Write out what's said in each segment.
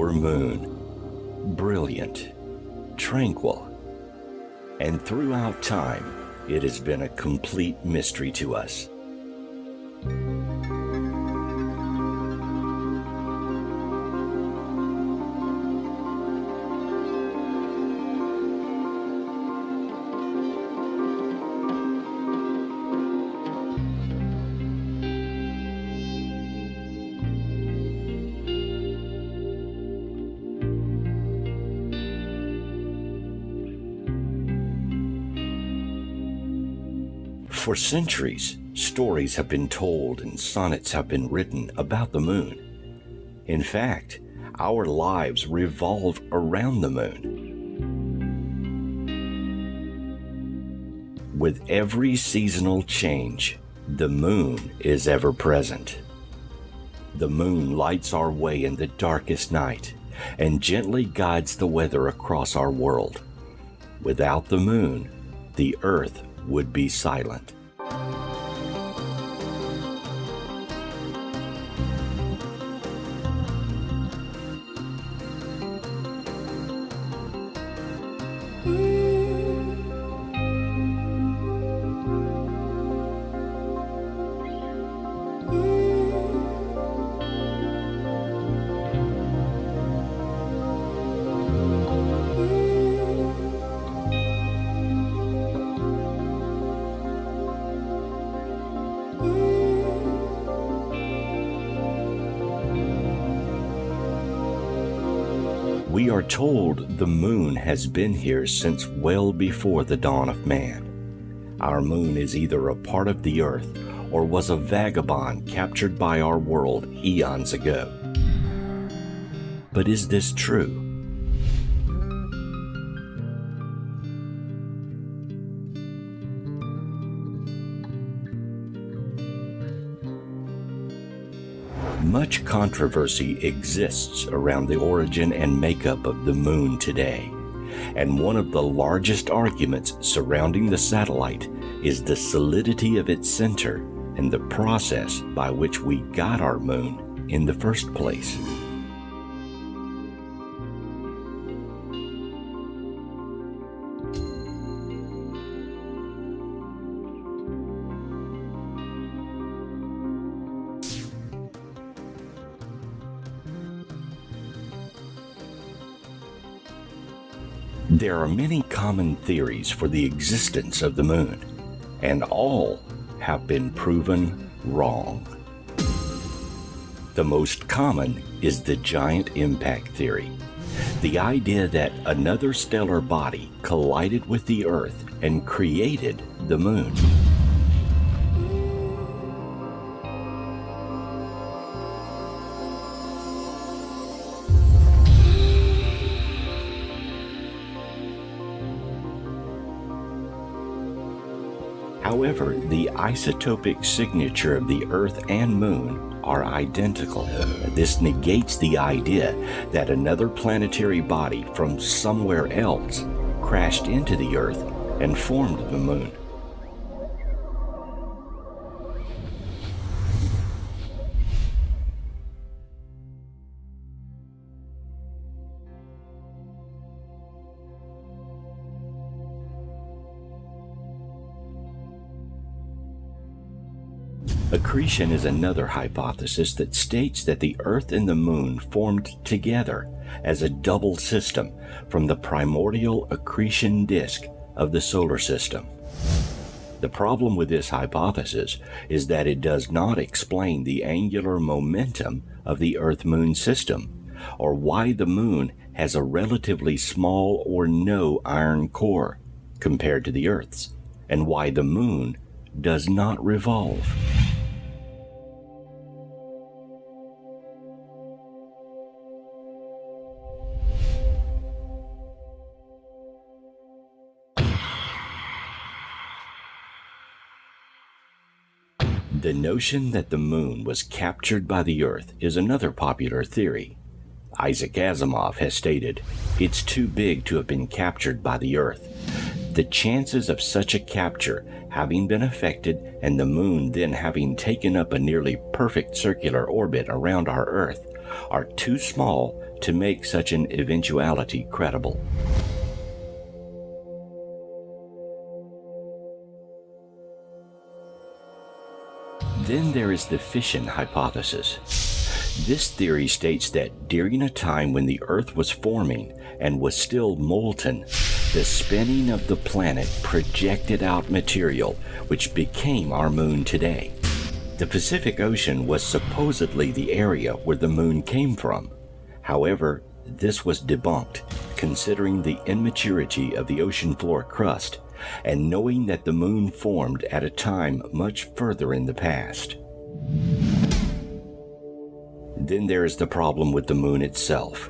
our moon. Brilliant, tranquil, and throughout time, it has been a complete mystery to us. For centuries, stories have been told and sonnets have been written about the moon. In fact, our lives revolve around the moon. With every seasonal change, the moon is ever present. The moon lights our way in the darkest night and gently guides the weather across our world. Without the moon, the earth would be silent. We are told the moon has been here since well before the dawn of man. Our moon is either a part of the earth or was a vagabond captured by our world eons ago. But is this true? Much controversy exists around the origin and makeup of the moon today, and one of the largest arguments surrounding the satellite is the solidity of its center and the process by which we got our moon in the first place. There are many common theories for the existence of the moon, and all have been proven wrong. The most common is the giant impact theory, the idea that another stellar body collided with the Earth and created the moon. However, the isotopic signature of the Earth and Moon are identical. This negates the idea that another planetary body from somewhere else crashed into the Earth and formed the Moon. Accretion is another hypothesis that states that the Earth and the Moon formed together as a double system from the primordial accretion disk of the solar system. The problem with this hypothesis is that it does not explain the angular momentum of the Earth-Moon system, or why the Moon has a relatively small or no iron core compared to the Earth's, and why the Moon does not revolve. The notion that the moon was captured by the Earth is another popular theory. Isaac Asimov has stated, "It's too big to have been captured by the Earth." The chances of such a capture having been effected and the moon then having taken up a nearly perfect circular orbit around our Earth are too small to make such an eventuality credible. Then there is the fission hypothesis. This theory states that during a time when the Earth was forming and was still molten, the spinning of the planet projected out material which became our moon today. The Pacific Ocean was supposedly the area where the moon came from. However, this was debunked, considering the immaturity of the ocean floor crust and knowing that the moon formed at a time much further in the past. Then there is the problem with the moon itself.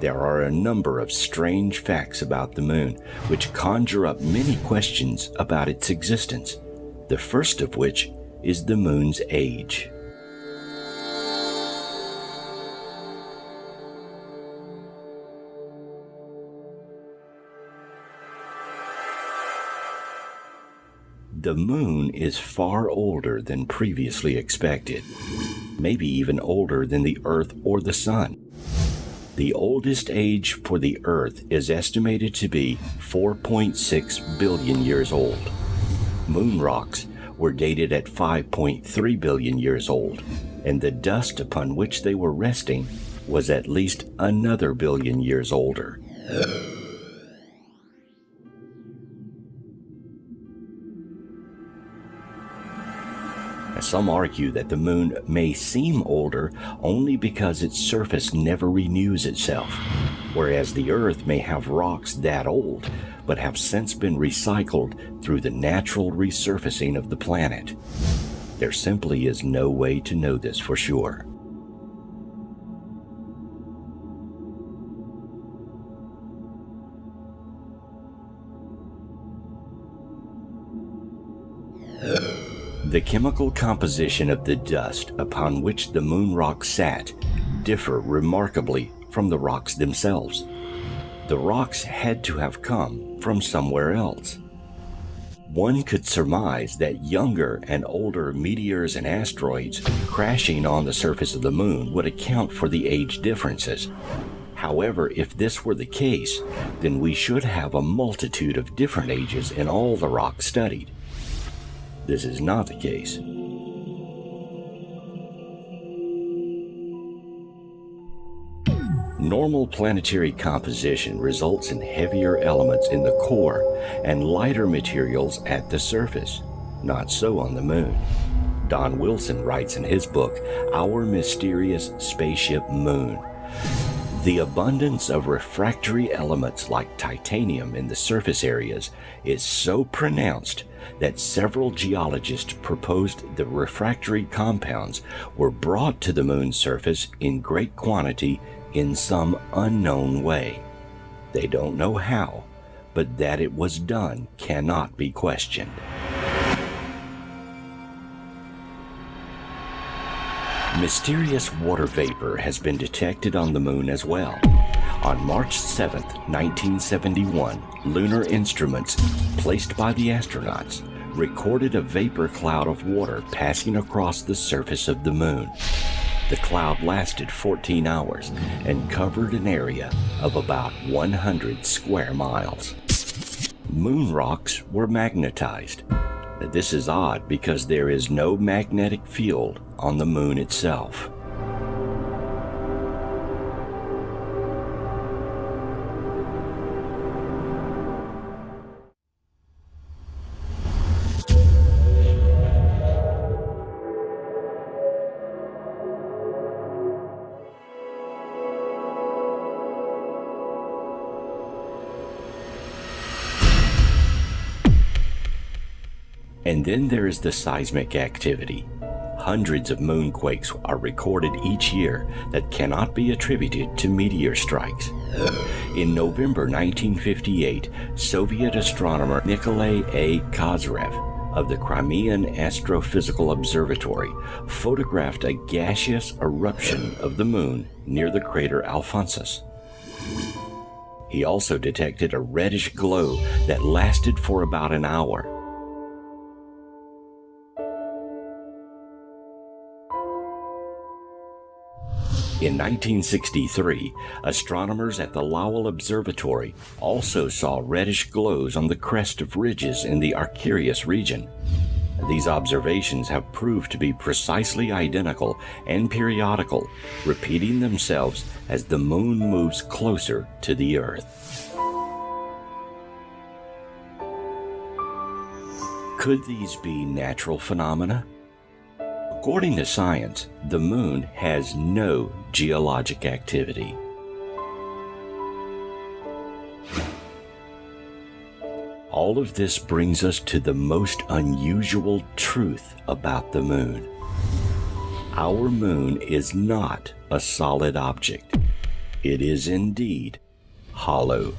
There are a number of strange facts about the moon which conjure up many questions about its existence, the first of which is the moon's age. The moon is far older than previously expected, maybe even older than the Earth or the Sun. The oldest age for the Earth is estimated to be 4.6 billion years old. Moon rocks were dated at 5.3 billion years old, and the dust upon which they were resting was at least another billion years older. Some argue that the moon may seem older only because its surface never renews itself, whereas the Earth may have rocks that old, but have since been recycled through the natural resurfacing of the planet. There simply is no way to know this for sure. The chemical composition of the dust upon which the moon rocks sat differ remarkably from the rocks themselves. The rocks had to have come from somewhere else. One could surmise that younger and older meteors and asteroids crashing on the surface of the moon would account for the age differences. However, if this were the case, then we should have a multitude of different ages in all the rocks studied. This is not the case. Normal planetary composition results in heavier elements in the core and lighter materials at the surface. Not so on the moon. Don Wilson writes in his book, Our Mysterious Spaceship Moon. The abundance of refractory elements like titanium in the surface areas is so pronounced that several geologists proposed the refractory compounds were brought to the moon's surface in great quantity in some unknown way. They don't know how, but that it was done cannot be questioned. Mysterious water vapor has been detected on the moon as well. On March 7, 1971, lunar instruments placed by the astronauts recorded a vapor cloud of water passing across the surface of the moon. The cloud lasted 14 hours and covered an area of about 100 square miles. Moon rocks were magnetized. This is odd because there is no magnetic field on the moon itself. And then there is the seismic activity. Hundreds of moonquakes are recorded each year that cannot be attributed to meteor strikes. In November 1958, Soviet astronomer Nikolai A. Kozyrev of the Crimean Astrophysical Observatory photographed a gaseous eruption of the moon near the crater Alphonsus. He also detected a reddish glow that lasted for about an hour. In 1963, astronomers at the Lowell Observatory also saw reddish glows on the crest of ridges in the Arcturus region. These observations have proved to be precisely identical and periodical, repeating themselves as the moon moves closer to the Earth. Could these be natural phenomena? According to science, the moon has no geologic activity. All of this brings us to the most unusual truth about the moon. Our moon is not a solid object. It is indeed hollow.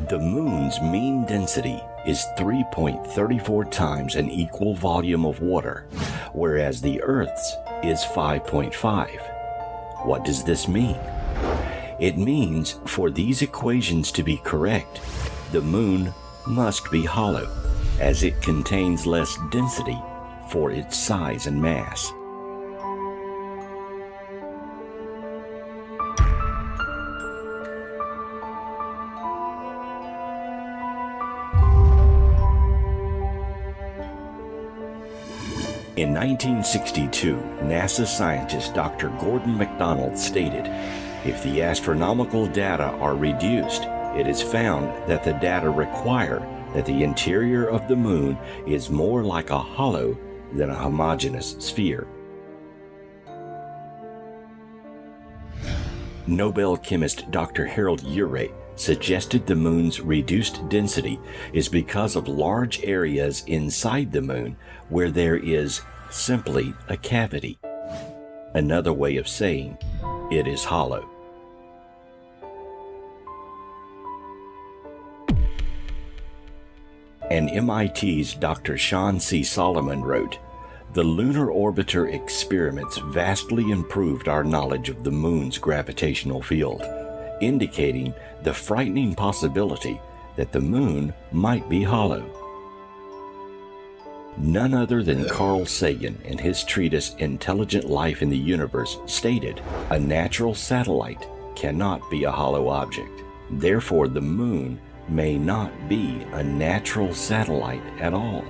The moon's mean density is 3.34 times an equal volume of water, whereas the Earth's is 5.5. What does this mean? It means for these equations to be correct, the moon must be hollow, as it contains less density for its size and mass. In 1962, NASA scientist Dr. Gordon MacDonald stated, "If the astronomical data are reduced, it is found that the data require that the interior of the moon is more like a hollow than a homogeneous sphere." Nobel chemist Dr. Harold Urey suggested the moon's reduced density is because of large areas inside the moon where there is simply a cavity. Another way of saying it is hollow. And MIT's Dr. Sean C. Solomon wrote, "The lunar orbiter experiments vastly improved our knowledge of the moon's gravitational field, indicating the frightening possibility that the moon might be hollow." None other than Carl Sagan in his treatise Intelligent Life in the Universe stated, "A natural satellite cannot be a hollow object. Therefore, the moon may not be a natural satellite at all."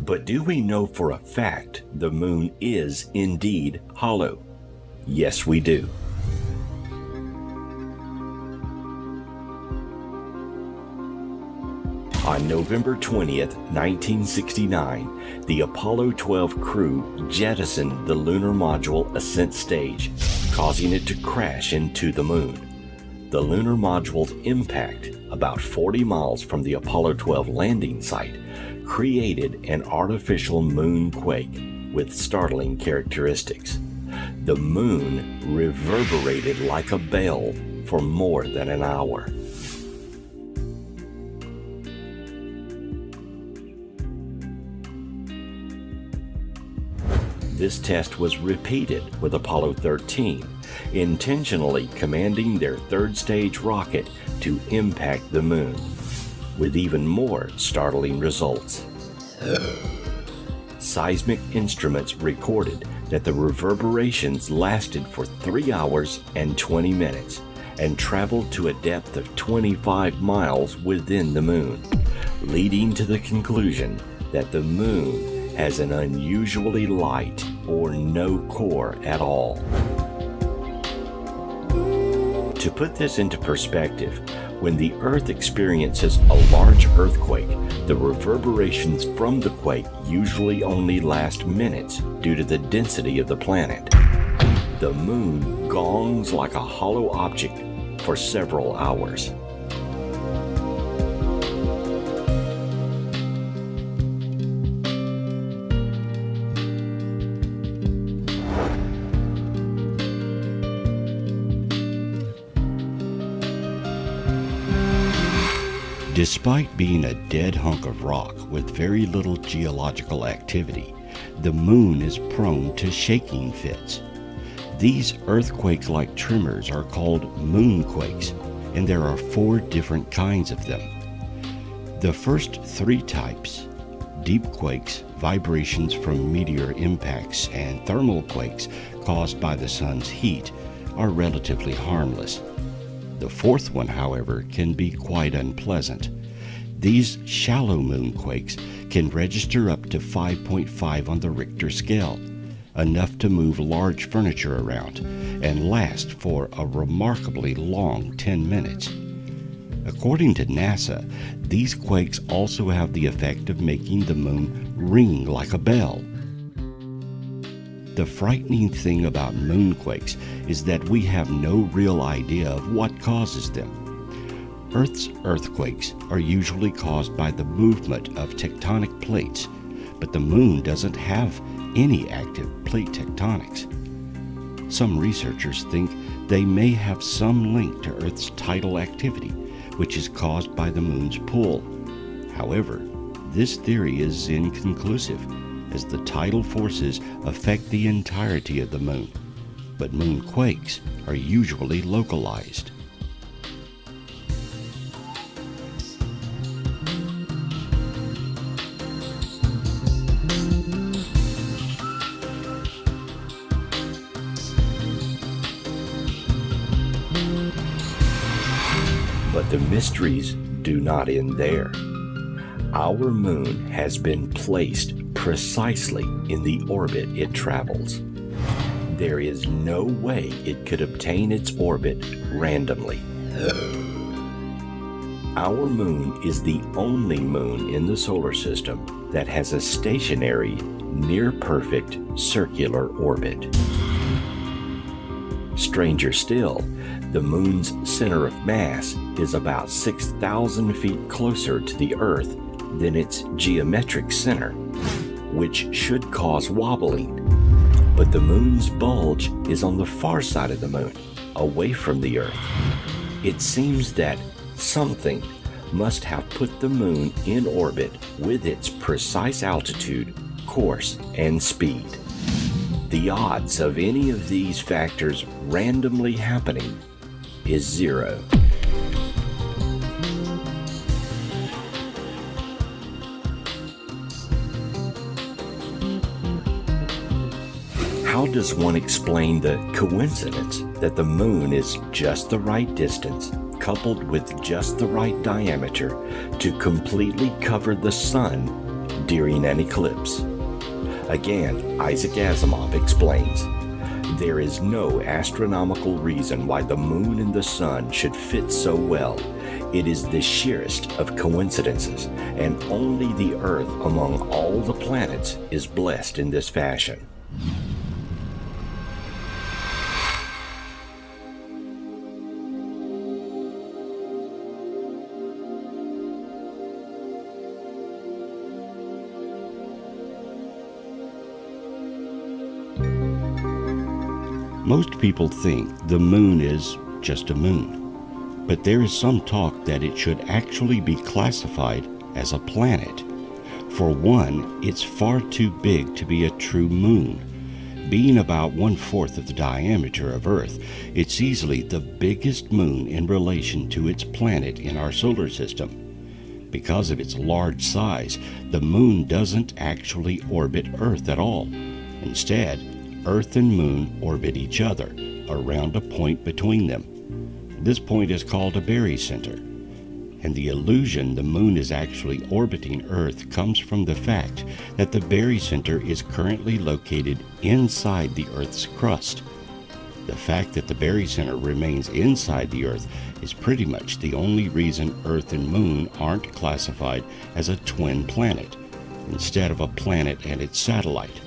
But do we know for a fact the moon is indeed hollow? Yes, we do. On November 20th, 1969, the Apollo 12 crew jettisoned the lunar module ascent stage, causing it to crash into the moon. The lunar module's impact, about 40 miles from the Apollo 12 landing site, created an artificial moonquake with startling characteristics. The moon reverberated like a bell for more than an hour. This test was repeated with Apollo 13, intentionally commanding their third stage rocket to impact the moon, with even more startling results. Seismic instruments recorded that the reverberations lasted for 3 hours and 20 minutes and traveled to a depth of 25 miles within the moon, leading to the conclusion that the moon has an unusually light or no core at all. To put this into perspective, When the Earth experiences a large earthquake, the reverberations from the quake usually only last minutes due to the density of the planet. The moon gongs like a hollow object for several hours. Despite being a dead hunk of rock with very little geological activity, the moon is prone to shaking fits. These earthquake-like tremors are called moonquakes, and there are 4 different kinds of them. The first 3 types, deep quakes, vibrations from meteor impacts, and thermal quakes caused by the sun's heat, are relatively harmless. The 4th one, however, can be quite unpleasant. These shallow moonquakes can register up to 5.5 on the Richter scale, enough to move large furniture around, and last for a remarkably long 10 minutes. According to NASA, these quakes also have the effect of making the moon ring like a bell. The frightening thing about moonquakes is that we have no real idea of what causes them. Earth's earthquakes are usually caused by the movement of tectonic plates, but the moon doesn't have any active plate tectonics. Some researchers think they may have some link to Earth's tidal activity, which is caused by the moon's pull. However, this theory is inconclusive, as the tidal forces affect the entirety of the moon, but moonquakes are usually localized. But the mysteries do not end there. Our moon has been placed precisely in the orbit it travels. There is no way it could obtain its orbit randomly. Our moon is the only moon in the solar system that has a stationary, near-perfect circular orbit. Stranger still, the moon's center of mass is about 6,000 feet closer to the Earth than its geometric center, which should cause wobbling. But the moon's bulge is on the far side of the moon, away from the Earth. It seems that something must have put the moon in orbit with its precise altitude, course, and speed. The odds of any of these factors randomly happening is 0. How does one explain the coincidence that the moon is just the right distance, coupled with just the right diameter, to completely cover the sun during an eclipse? Again, Isaac Asimov explains, there is no astronomical reason why the moon and the sun should fit so well. It is the sheerest of coincidences, and only the Earth among all the planets is blessed in this fashion. Most people think the moon is just a moon, but there is some talk that it should actually be classified as a planet. For one, it's far too big to be a true moon. Being about 1/4 of the diameter of Earth, it's easily the biggest moon in relation to its planet in our solar system. Because of its large size, the moon doesn't actually orbit Earth at all. Instead, Earth and moon orbit each other around a point between them. This point is called a barycenter, and the illusion the moon is actually orbiting Earth comes from the fact that the barycenter is currently located inside the Earth's crust. The fact that the barycenter remains inside the Earth is pretty much the only reason Earth and Moon aren't classified as a twin planet, instead of a planet and its satellite.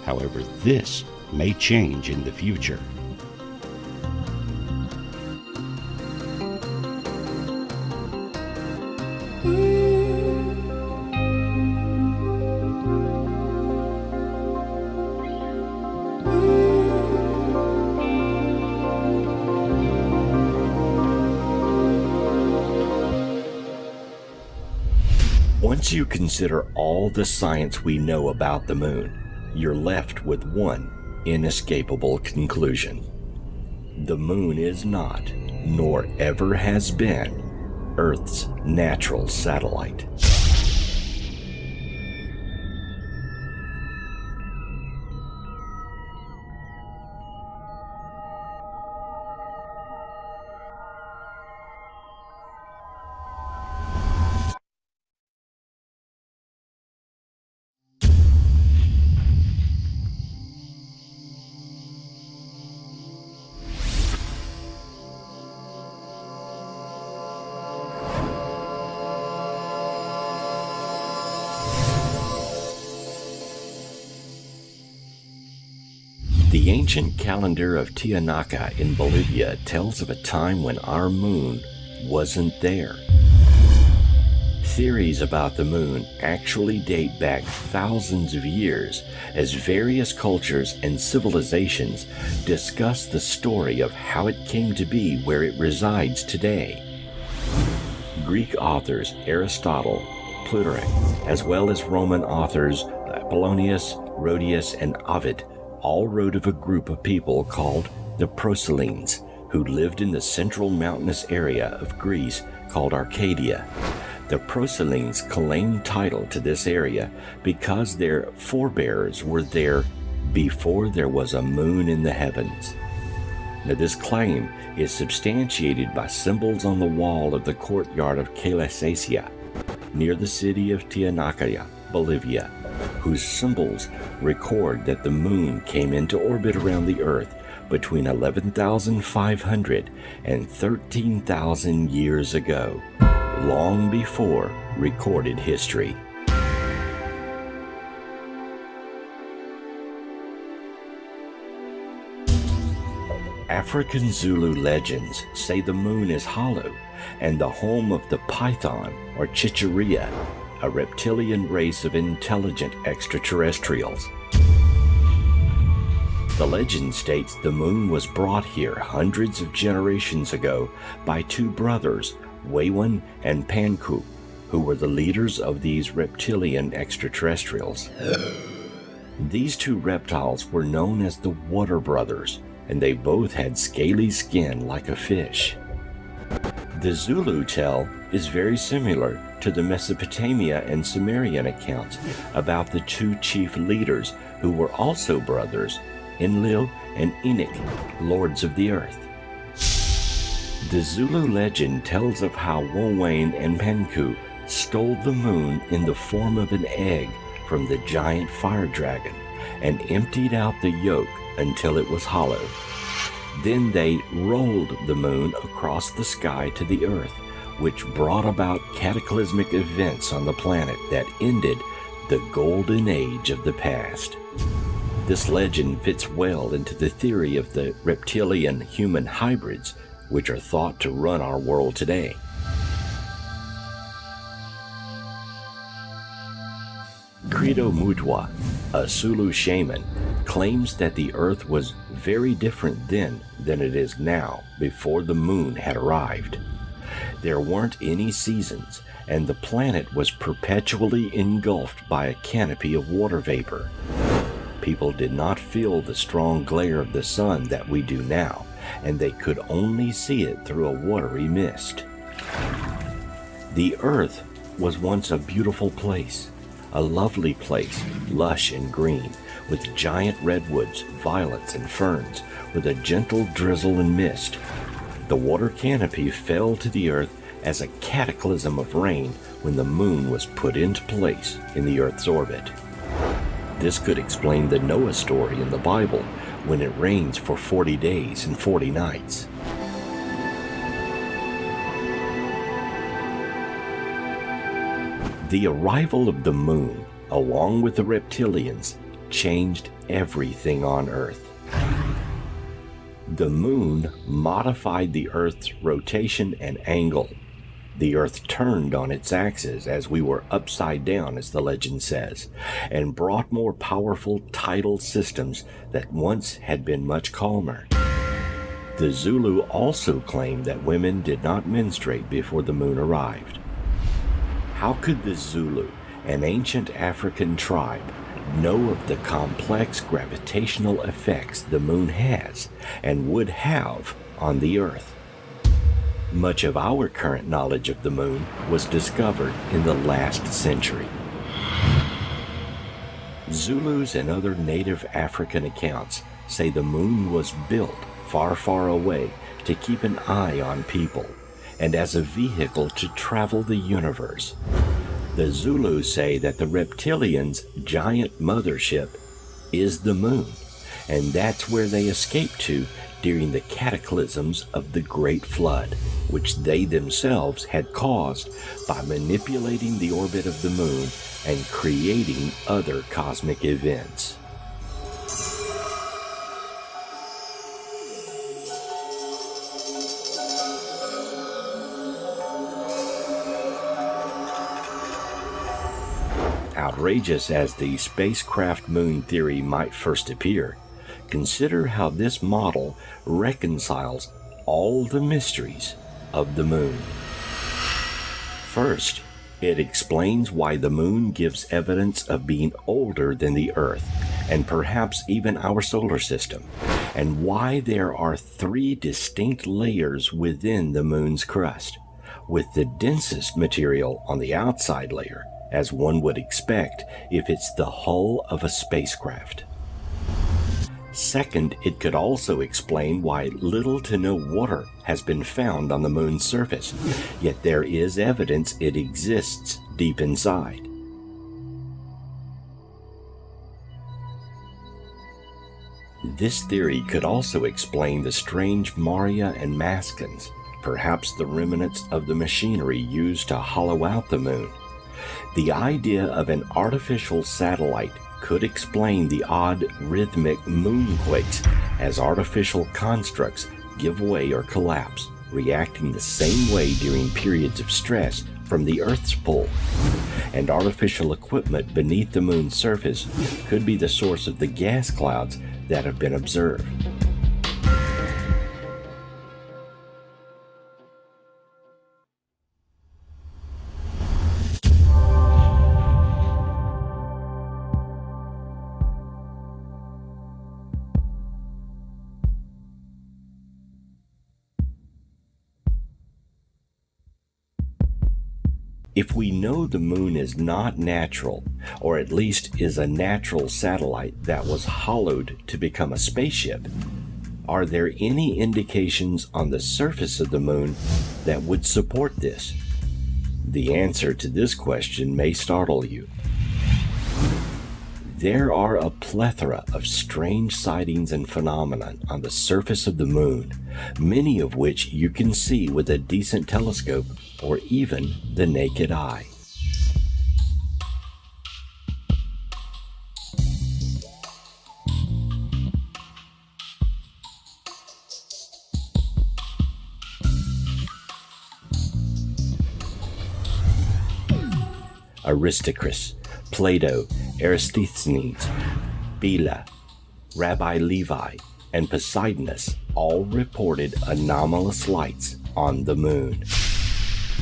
However, this may change in the future. Once you consider all the science we know about the moon, you're left with one inescapable conclusion. The moon is not, nor ever has been, Earth's natural satellite. The ancient calendar of Tiahuanaca in Bolivia tells of a time when our moon wasn't there. Theories about the moon actually date back thousands of years as various cultures and civilizations discuss the story of how it came to be where it resides today. Greek authors Aristotle, Plutarch, as well as Roman authors Apollonius, Rhodius, and Ovid all wrote of a group of people called the Proselines, who lived in the central mountainous area of Greece called Arcadia. The Proselines claimed title to this area because their forebears were there before there was a moon in the heavens. Now, this claim is substantiated by symbols on the wall of the courtyard of Calasacia, near the city of Tiahuanaca, Bolivia, whose symbols record that the moon came into orbit around the Earth between 11,500 and 13,000 years ago, long before recorded history. African Zulu legends say the moon is hollow and the home of the python or chicheria, a reptilian race of intelligent extraterrestrials. The legend states the moon was brought here hundreds of generations ago by two brothers, Waywan and Panku, who were the leaders of these reptilian extraterrestrials. These two reptiles were known as the Water Brothers, and they both had scaly skin like a fish. The Zulu tale is very similar to the Mesopotamia and Sumerian accounts about the two chief leaders who were also brothers, Enlil and Enoch, lords of the earth. The Zulu legend tells of how Waywan and Panku stole the moon in the form of an egg from the giant fire dragon and emptied out the yolk until it was hollow. Then they rolled the moon across the sky to the earth, which brought about cataclysmic events on the planet that ended the golden age of the past. This legend fits well into the theory of the reptilian-human hybrids, which are thought to run our world today. Credo Mutwa, a Zulu shaman, claims that the Earth was very different then than it is now before the moon had arrived. There weren't any seasons, and the planet was perpetually engulfed by a canopy of water vapor. People did not feel the strong glare of the sun that we do now, and they could only see it through a watery mist. The Earth was once a beautiful place, a lovely place, lush and green, with giant redwoods, violets, and ferns, with a gentle drizzle and mist. The water canopy fell to the earth as a cataclysm of rain when the moon was put into place in the Earth's orbit. This could explain the Noah story in the Bible, when it rains for 40 days and 40 nights. The arrival of the moon, along with the reptilians, changed everything on Earth. The moon modified the Earth's rotation and angle. The Earth turned on its axis as we were upside down, as the legend says, and brought more powerful tidal systems that once had been much calmer. The Zulu also claimed that women did not menstruate before the moon arrived. How could the Zulu, an ancient African tribe, know of the complex gravitational effects the moon has and would have on the Earth? Much of our current knowledge of the moon was discovered in the last century. Zulus and other native African accounts say the moon was built far, far away to keep an eye on people and as a vehicle to travel the universe. The Zulus say that the reptilians' giant mothership is the moon, and that's where they escape to during the cataclysms of the Great Flood, which they themselves had caused by manipulating the orbit of the moon and creating other cosmic events. Outrageous as the spacecraft moon theory might first appear, consider how this model reconciles all the mysteries of the moon. First, it explains why the moon gives evidence of being older than the Earth, and perhaps even our solar system, and why there are 3 distinct layers within the moon's crust, with the densest material on the outside layer, as one would expect if it's the hull of a spacecraft. Second, it could also explain why little to no water has been found on the moon's surface, yet there is evidence it exists deep inside. This theory could also explain the strange Maria and Maskins, perhaps the remnants of the machinery used to hollow out the moon. The idea of an artificial satellite could explain the odd rhythmic moonquakes as artificial constructs give way or collapse, reacting the same way during periods of stress from the Earth's pull. And artificial equipment beneath the moon's surface could be the source of the gas clouds that have been observed. If we know the moon is not natural, or at least is a natural satellite that was hollowed to become a spaceship, are there any indications on the surface of the moon that would support this? The answer to this question may startle you. There are a plethora of strange sightings and phenomena on the surface of the moon, many of which you can see with a decent telescope or even the naked eye. Aristarchus, Plato, Eratosthenes, Bela, Rabbi Levi, and Poseidonus all reported anomalous lights on the moon.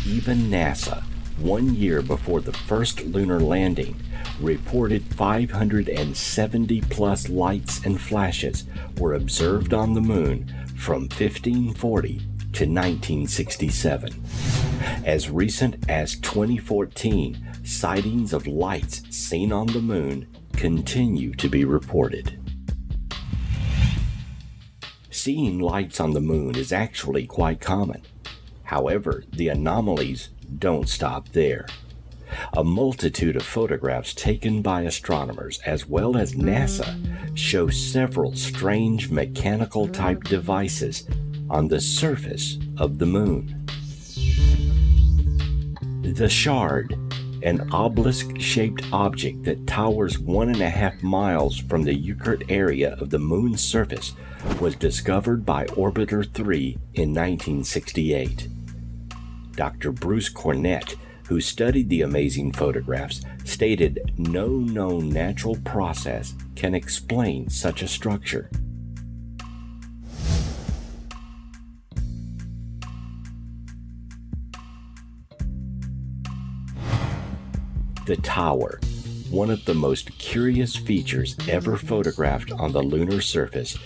Even NASA, 1 year before the first lunar landing, reported 570 plus lights and flashes were observed on the moon from 1540 to 1967. As recent as 2014, sightings of lights seen on the moon continue to be reported. Seeing lights on the moon is actually quite common. However, the anomalies don't stop there. A multitude of photographs taken by astronomers as well as NASA show several strange mechanical-type devices on the surface of the moon. The shard, an obelisk-shaped object that towers 1.5 miles from the Euclid area of the moon's surface, was discovered by Orbiter 3 in 1968. Dr. Bruce Cornett, who studied the amazing photographs, stated no known natural process can explain such a structure. The tower, one of the most curious features ever photographed on the lunar surface,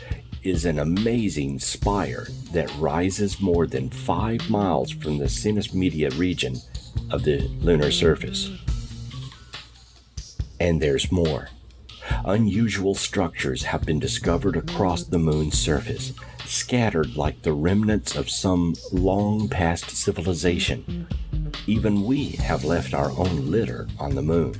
is an amazing spire that rises more than 5 miles from the sinister region of the lunar surface. And there's more. Unusual structures have been discovered across the moon's surface, scattered like the remnants of some long-past civilization. Even we have left our own litter on the moon.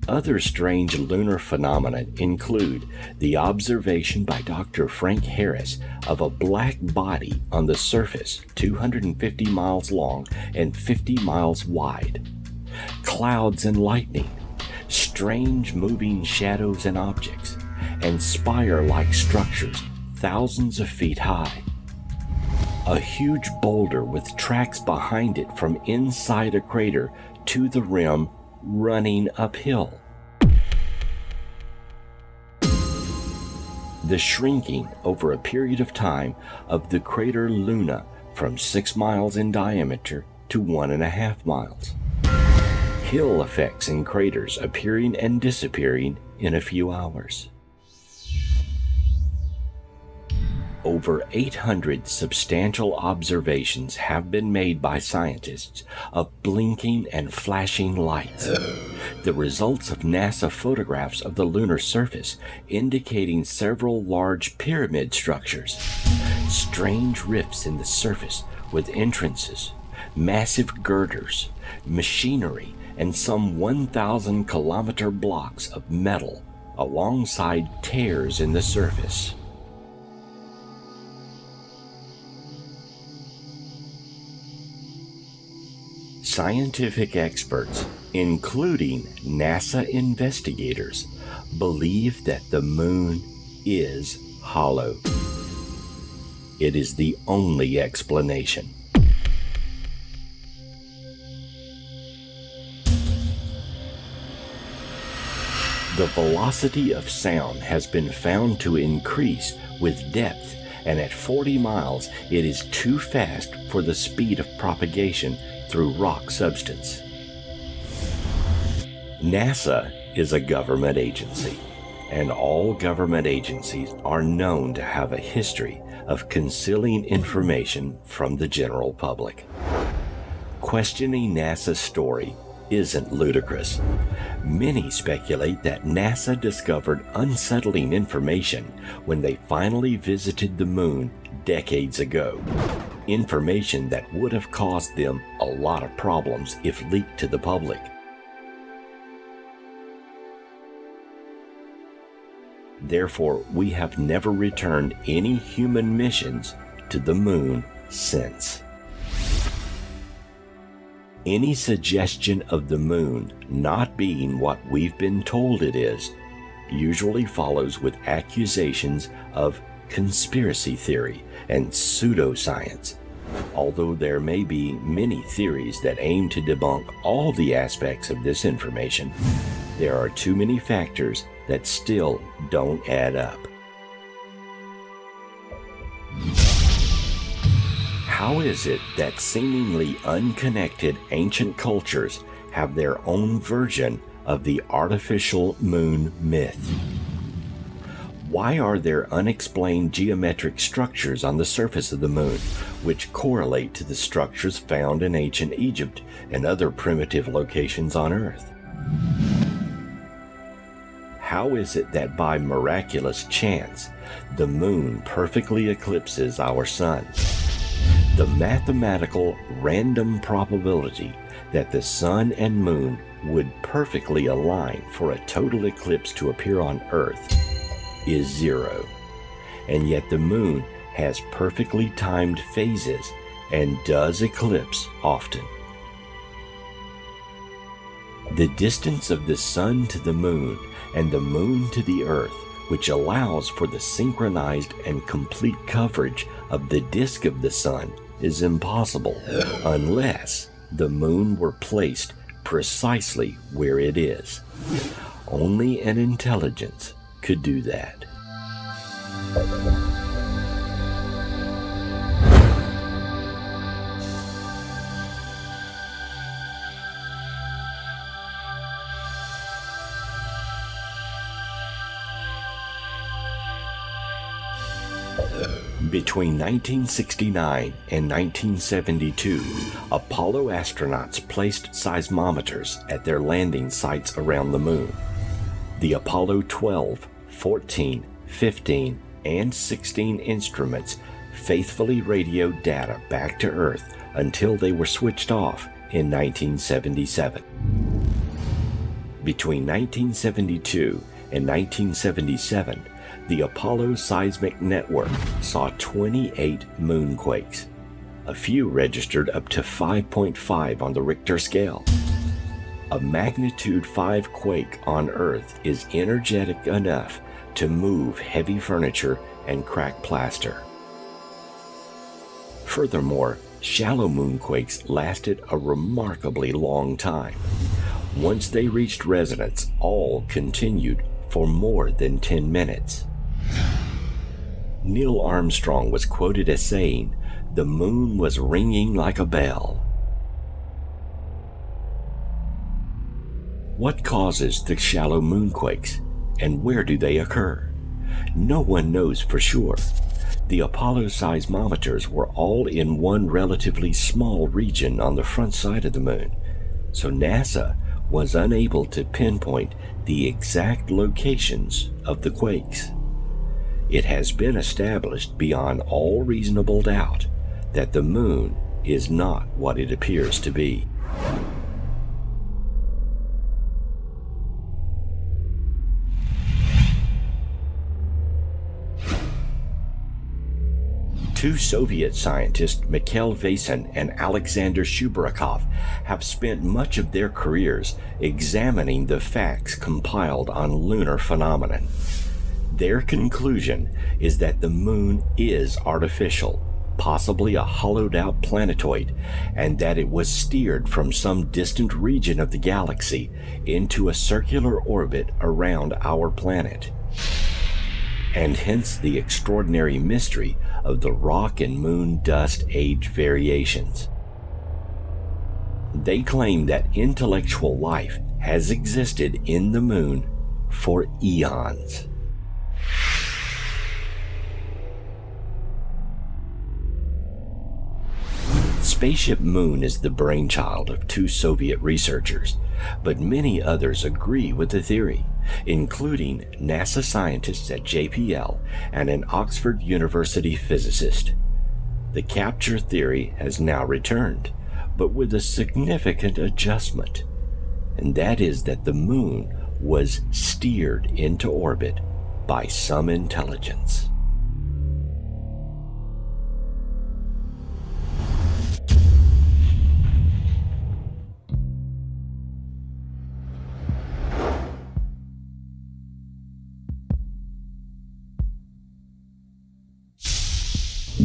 Other strange lunar phenomena include the observation by Dr. Frank Harris of a black body on the surface 250 miles long and 50 miles wide, clouds and lightning, strange moving shadows and objects, and spire-like structures thousands of feet high. A huge boulder with tracks behind it from inside a crater to the rim running uphill. The shrinking over a period of time of the crater Luna from 6 miles in diameter to 1.5 miles. Hill effects in craters appearing and disappearing in a few hours. Over 800 substantial observations have been made by scientists of blinking and flashing lights, the results of NASA photographs of the lunar surface indicating several large pyramid structures, strange rifts in the surface with entrances, massive girders, machinery, and some 1,000-kilometer blocks of metal alongside tears in the surface. Scientific experts, including NASA investigators, believe that the moon is hollow. It is the only explanation. The velocity of sound has been found to increase with depth, and at 40 miles it is too fast for the speed of propagation through rock substance. NASA is a government agency, and all government agencies are known to have a history of concealing information from the general public. Questioning NASA's story isn't ludicrous. Many speculate that NASA discovered unsettling information when they finally visited the moon decades ago. Information that would have caused them a lot of problems if leaked to the public. Therefore, we have never returned any human missions to the moon since. Any suggestion of the moon not being what we've been told it is usually follows with accusations of conspiracy theory and pseudoscience. Although there may be many theories that aim to debunk all the aspects of this information, there are too many factors that still don't add up. How is it that seemingly unconnected ancient cultures have their own version of the artificial moon myth? Why are there unexplained geometric structures on the surface of the moon, which correlate to the structures found in ancient Egypt and other primitive locations on Earth? How is it that by miraculous chance, the moon perfectly eclipses our sun? The mathematical random probability that the sun and moon would perfectly align for a total eclipse to appear on Earth is 0. And yet the moon has perfectly timed phases and does eclipse often. The distance of the sun to the moon and the moon to the Earth, which allows for the synchronized and complete coverage of the disk of the sun, is impossible unless the moon were placed precisely where it is. Only an intelligence could do that. Between 1969 and 1972, Apollo astronauts placed seismometers at their landing sites around the moon. The Apollo 12, 14, 15, and 16 instruments faithfully radioed data back to Earth until they were switched off in 1977. Between 1972 and 1977, the Apollo seismic network saw 28 moonquakes. A few registered up to 5.5 on the Richter scale. A magnitude 5 quake on Earth is energetic enough to move heavy furniture and crack plaster. Furthermore, shallow moonquakes lasted a remarkably long time. Once they reached resonance, all continued for more than 10 minutes. Neil Armstrong was quoted as saying, "The moon was ringing like a bell." What causes the shallow moonquakes, and where do they occur? No one knows for sure. The Apollo seismometers were all in one relatively small region on the front side of the moon, so NASA was unable to pinpoint the exact locations of the quakes. It has been established beyond all reasonable doubt that the moon is not what it appears to be. Two Soviet scientists, Mikhail Vasin and Alexander Shubrakov, have spent much of their careers examining the facts compiled on lunar phenomenon. Their conclusion is that the moon is artificial, possibly a hollowed-out planetoid, and that it was steered from some distant region of the galaxy into a circular orbit around our planet. And hence the extraordinary mystery of the rock and moon dust age variations. They claim that intellectual life has existed in the moon for eons. Spaceship Moon is the brainchild of two Soviet researchers, but many others agree with the theory, including NASA scientists at JPL and an Oxford University physicist. The capture theory has now returned, but with a significant adjustment, and that is that the moon was steered into orbit by some intelligence.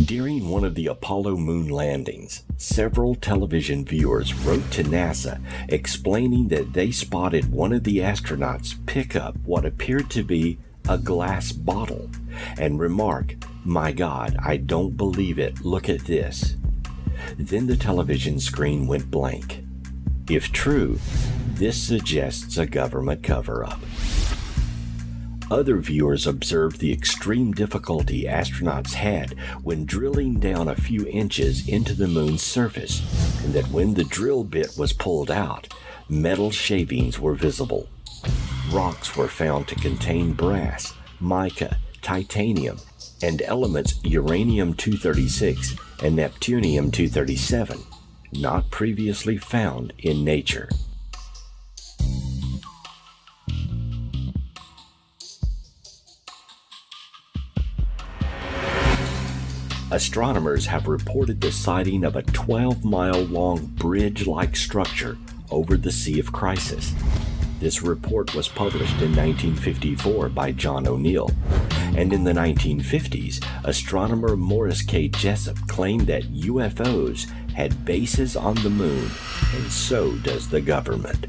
During one of the Apollo moon landings, several television viewers wrote to NASA explaining that they spotted one of the astronauts pick up what appeared to be a glass bottle and remark, "My God, I don't believe it, look at this." Then the television screen went blank. If true, this suggests a government cover-up. Other viewers observed the extreme difficulty astronauts had when drilling down a few inches into the moon's surface, and that when the drill bit was pulled out, metal shavings were visible. Rocks were found to contain brass, mica, titanium, and elements uranium-236 and Neptunium-237, not previously found in nature. Astronomers have reported the sighting of a 12-mile-long bridge-like structure over the Sea of Crisis. This report was published in 1954 by John O'Neill, and in the 1950s, astronomer Morris K. Jessup claimed that UFOs had bases on the moon, and so does the government.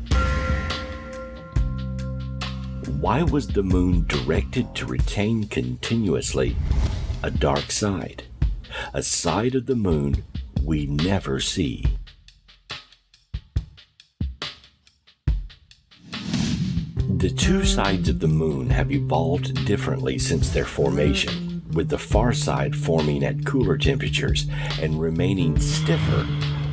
Why was the moon directed to retain continuously a dark side? A side of the moon we never see. The two sides of the moon have evolved differently since their formation, with the far side forming at cooler temperatures and remaining stiffer,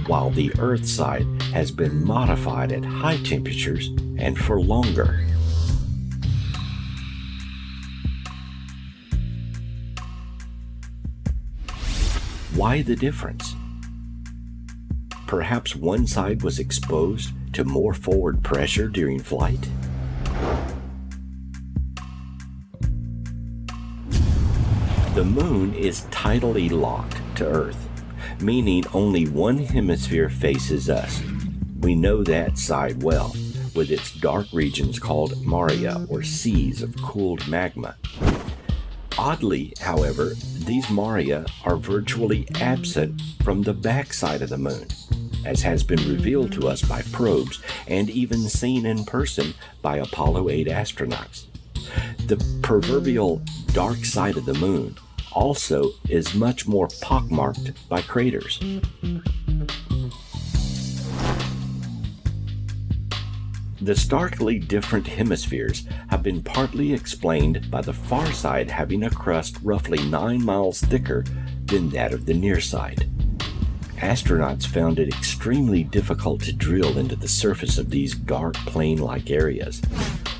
while the Earth side has been modified at high temperatures and for longer. Why the difference? Perhaps one side was exposed to more forward pressure during flight? The moon is tidally locked to Earth, meaning only one hemisphere faces us. We know that side well, with its dark regions called maria, or seas of cooled magma. Oddly, however, these maria are virtually absent from the backside of the moon, as has been revealed to us by probes and even seen in person by Apollo 8 astronauts. The proverbial dark side of the moon also is much more pockmarked by craters. The starkly different hemispheres have been partly explained by the far side having a crust roughly 9 miles thicker than that of the near side. Astronauts found it extremely difficult to drill into the surface of these dark plain-like areas.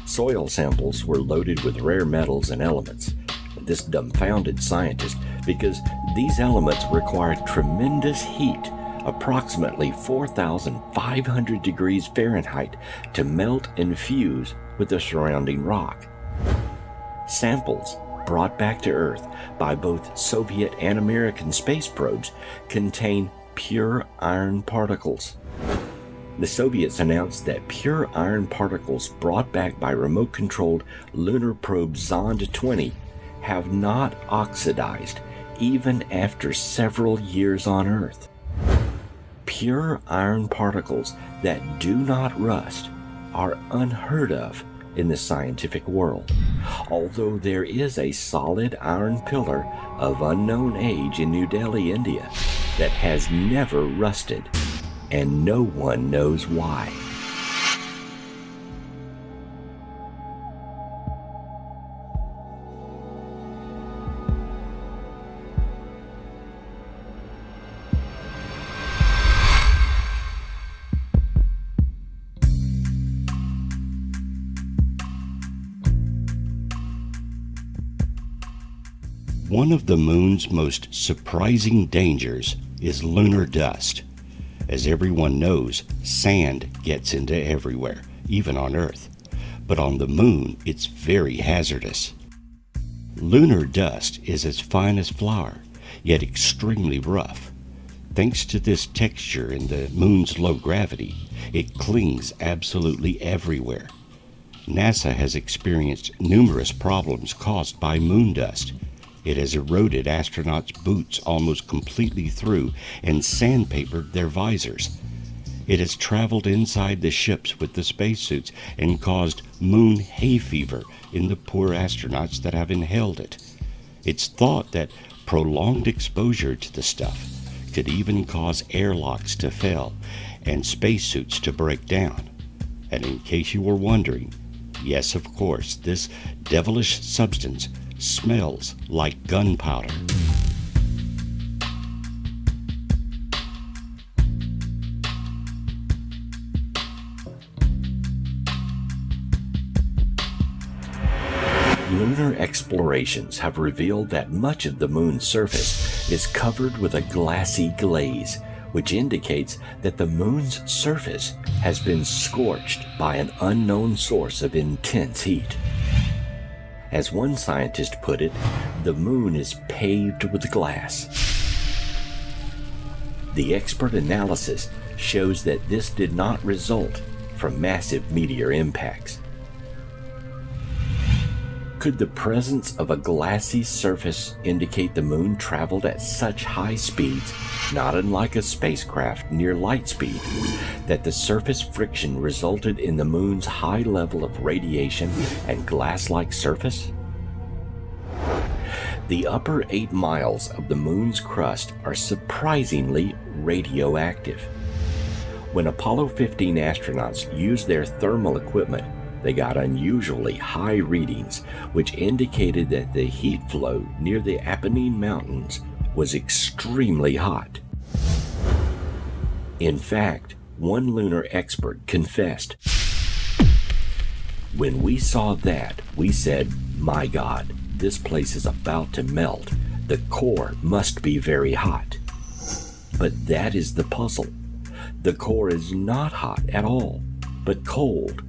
Soil samples were loaded with rare metals and elements. This dumbfounded scientists because these elements require tremendous heat, approximately 4,500 degrees Fahrenheit, to melt and fuse with the surrounding rock. Samples brought back to Earth by both Soviet and American space probes contain pure iron particles. The Soviets announced that pure iron particles brought back by remote-controlled lunar probe Zond 20 have not oxidized even after several years on Earth. Pure iron particles that do not rust are unheard of in the scientific world, although there is a solid iron pillar of unknown age in New Delhi, India, that has never rusted, and no one knows why. One of the moon's most surprising dangers is lunar dust. As everyone knows, sand gets into everywhere, even on Earth. But on the moon, it's very hazardous. Lunar dust is as fine as flour, yet extremely rough. Thanks to this texture in the moon's low gravity, it clings absolutely everywhere. NASA has experienced numerous problems caused by moon dust. It has eroded astronauts' boots almost completely through and sandpapered their visors. It has traveled inside the ships with the spacesuits and caused moon hay fever in the poor astronauts that have inhaled it. It's thought that prolonged exposure to the stuff could even cause airlocks to fail and spacesuits to break down. And in case you were wondering, yes, of course, this devilish substance smells like gunpowder. Lunar explorations have revealed that much of the moon's surface is covered with a glassy glaze, which indicates that the moon's surface has been scorched by an unknown source of intense heat. As one scientist put it, the moon is paved with glass. The expert analysis shows that this did not result from massive meteor impacts. Could the presence of a glassy surface indicate the moon traveled at such high speeds, not unlike a spacecraft near light speed, that the surface friction resulted in the moon's high level of radiation and glass-like surface? The upper 8 miles of the moon's crust are surprisingly radioactive. When Apollo 15 astronauts used their thermal equipment, they got unusually high readings, which indicated that the heat flow near the Apennine Mountains was extremely hot. In fact, one lunar expert confessed, "When we saw that, we said, 'My God, this place is about to melt. The core must be very hot.' But that is the puzzle. The core is not hot at all, but cold,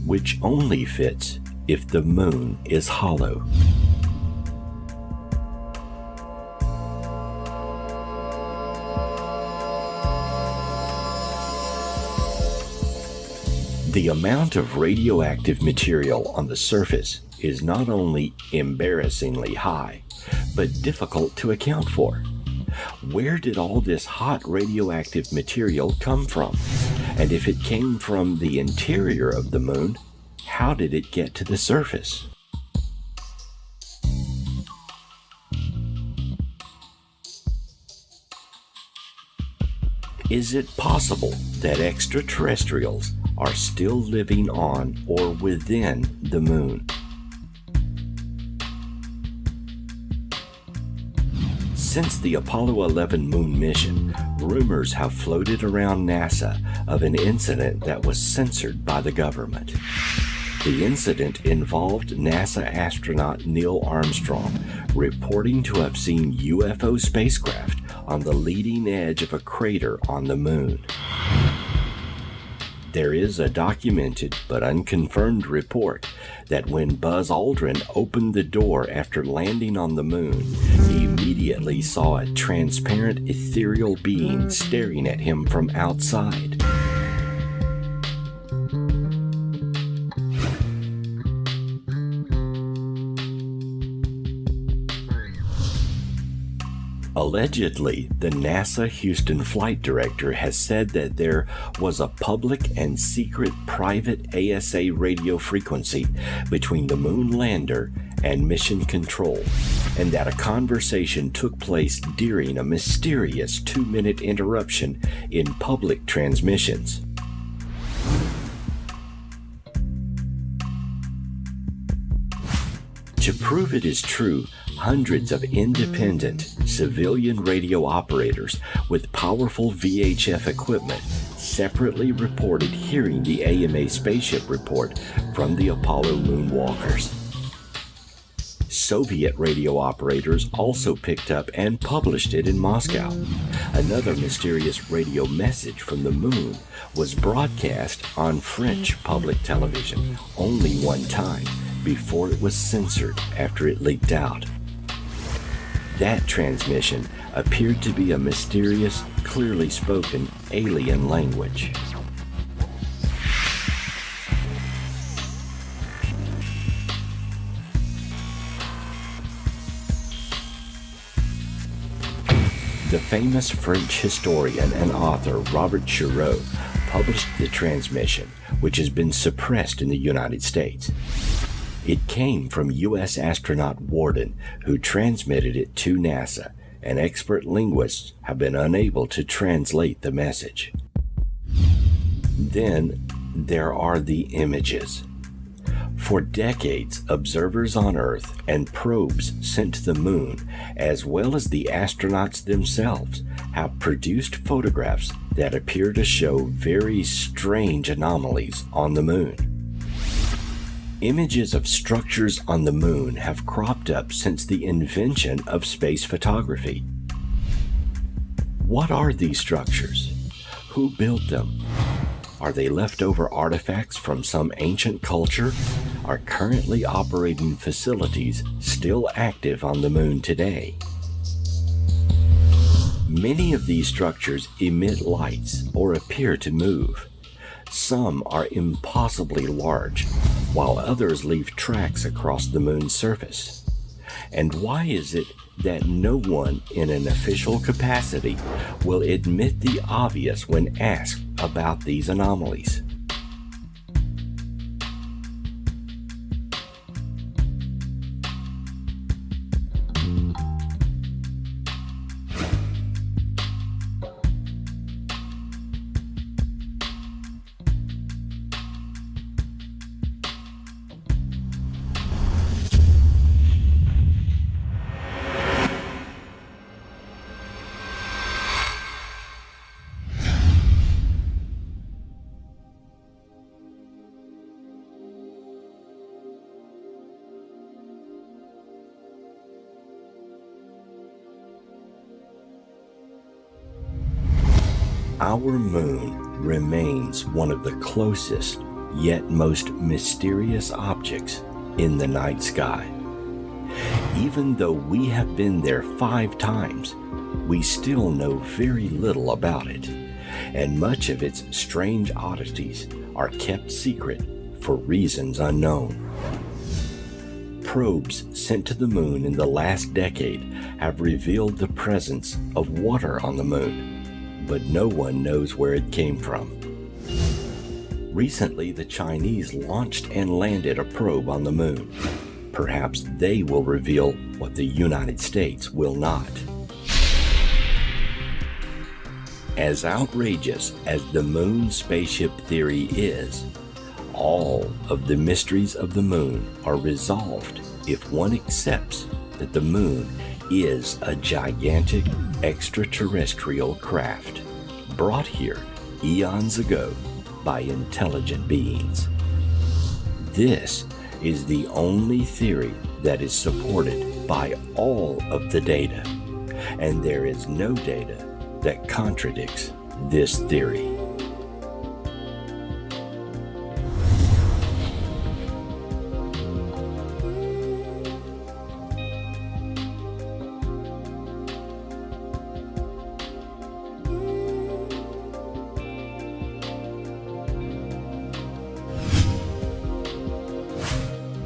which only fits if the moon is hollow." The amount of radioactive material on the surface is not only embarrassingly high, but difficult to account for. Where did all this hot radioactive material come from? And if it came from the interior of the moon, how did it get to the surface? Is it possible that extraterrestrials are still living on or within the moon? Since the Apollo 11 moon mission, rumors have floated around NASA of an incident that was censored by the government. The incident involved NASA astronaut Neil Armstrong reporting to have seen UFO spacecraft on the leading edge of a crater on the moon. There is a documented but unconfirmed report that when Buzz Aldrin opened the door after landing on the moon, he immediately saw a transparent ethereal being staring at him from outside. Allegedly, the NASA Houston flight director has said that there was a public and secret private ASA radio frequency between the moon lander and mission control, and that a conversation took place during a mysterious 2-minute interruption in public transmissions. To prove it is true, hundreds of independent civilian radio operators with powerful VHF equipment separately reported hearing the AMA spaceship report from the Apollo moonwalkers. Soviet radio operators also picked up and published it in Moscow. Another mysterious radio message from the moon was broadcast on French public television only one time before it was censored after it leaked out. That transmission appeared to be a mysterious, clearly spoken alien language. The famous French historian and author Robert Chirot published the transmission, which has been suppressed in the United States. It came from U.S. astronaut Worden, who transmitted it to NASA, and expert linguists have been unable to translate the message. Then there are the images. For decades, observers on Earth and probes sent to the moon, as well as the astronauts themselves, have produced photographs that appear to show very strange anomalies on the moon. Images of structures on the moon have cropped up since the invention of space photography. What are these structures? Who built them? Are they leftover artifacts from some ancient culture? Are currently operating facilities still active on the moon today? Many of these structures emit lights or appear to move. Some are impossibly large, while others leave tracks across the moon's surface. And why is it that no one in an official capacity will admit the obvious when asked about these anomalies? Our moon remains one of the closest yet most mysterious objects in the night sky. Even though we have been there 5 times, we still know very little about it, and much of its strange oddities are kept secret for reasons unknown. Probes sent to the moon in the last decade have revealed the presence of water on the moon, but no one knows where it came from. Recently, the Chinese launched and landed a probe on the moon. Perhaps they will reveal what the United States will not. As outrageous as the moon spaceship theory is, all of the mysteries of the moon are resolved if one accepts that the moon is a gigantic extraterrestrial craft brought here eons ago by intelligent beings. This is the only theory that is supported by all of the data, and there is no data that contradicts this theory.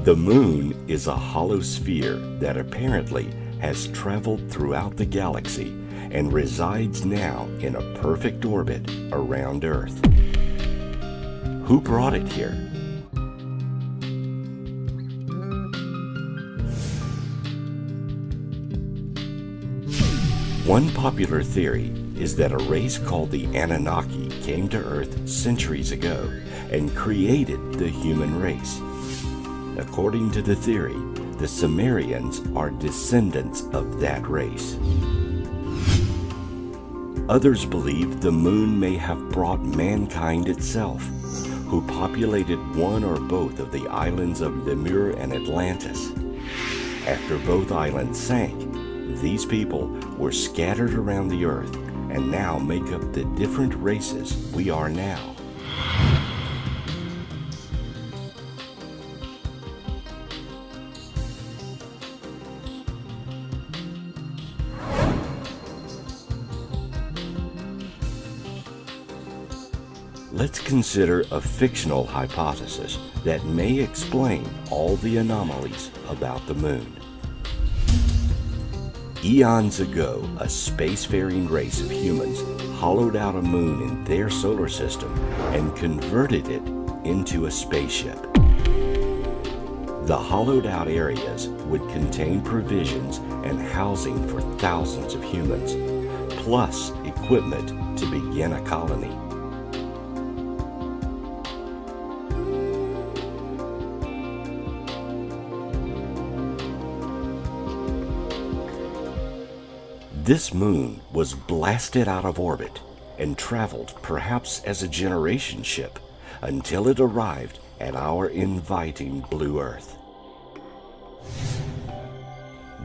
The moon is a hollow sphere that apparently has traveled throughout the galaxy and resides now in a perfect orbit around Earth. Who brought it here? One popular theory is that a race called the Anunnaki came to Earth centuries ago and created the human race. According to the theory, the Sumerians are descendants of that race. Others believe the moon may have brought mankind itself, who populated one or both of the islands of Lemur and Atlantis. After both islands sank, these people were scattered around the earth and now make up the different races we are now. Let's consider a fictional hypothesis that may explain all the anomalies about the moon. Eons ago, a spacefaring race of humans hollowed out a moon in their solar system and converted it into a spaceship. The hollowed out areas would contain provisions and housing for thousands of humans, plus equipment to begin a colony. This moon was blasted out of orbit and traveled perhaps as a generation ship until it arrived at our inviting blue Earth.